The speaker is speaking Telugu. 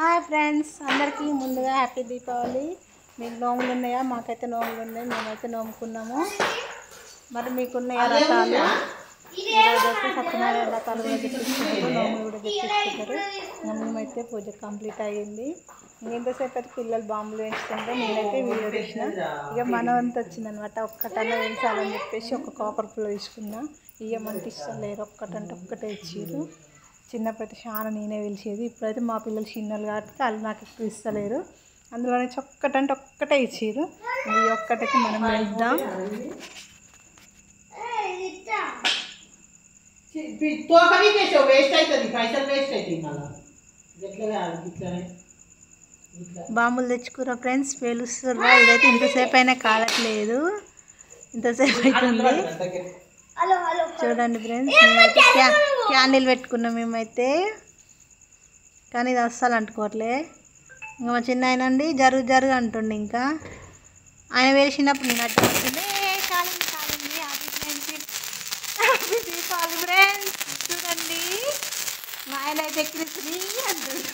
హాయ్ ఫ్రెండ్స్, అందరికీ ముందుగా హ్యాపీ దీపావళి. మీకు నోములు ఉన్నాయా? మాకైతే నోములు ఉన్నాయి, మేమైతే నోముకున్నాము. మరి మీకున్నాయా రథాలు? ఈరోజు అయితే సత్యనారాయణ రథాలు కూడా తెప్పించుకుంటారు, నోములు కూడా తెప్పించుకుంటారు. మేమైతే పూజ కంప్లీట్ అయ్యింది. ఇంకెంతసేపు అయితే పిల్లలు బాంబులు వేస్తుంటే నేనైతే వీడియో తీసిన. ఇక మనవంతా వచ్చిందనమాట. ఒక్కటన్నా వేసాలని చెప్పేసి ఒక కాపర్ పుల్ల తీసుకున్నా. ఇవ్వమంటే ఇష్టం లేరు, ఒక్కటంటే ఒక్కటే ఇచ్చారు. చిన్నప్పుడైతే చాలా నేనే పిలిచేది. ఇప్పుడైతే మా పిల్లలు చిన్నలు కాబట్టి వాళ్ళు నాకు ఎక్కువ ఇస్తలేరు. అందులోనే ఒక్కటంటే ఒక్కటే ఇచ్చారు. ఈ ఒక్కటైతే మనం వెళ్దాం. బాంబులు తెచ్చుకురా ఫ్రెండ్స్, పేలుస్తుర్రా. ఇదైతే ఇంతసేపు అయినా కాలట్లేదు, ఇంతసేపు అవుతుంది. చూడండి ఫ్రెండ్స్, మేమైతే క్యాండిల్ పెట్టుకున్నాం మేమైతే, కానీ ఇది అస్సలు అంటుకోవట్లే. ఇంకా మా చిన్న ఆయన అండి జరుగు జరుగు అంటుండే. ఇంకా ఆయన వేసినప్పుడు నేను అట్లా వస్తుంది. కాలింది కాలింది. Happy friendship, happy Deepavali friends. చూడండి మా ఆయన అయితే ఎక్కిరిస్తుంది అంటుంది.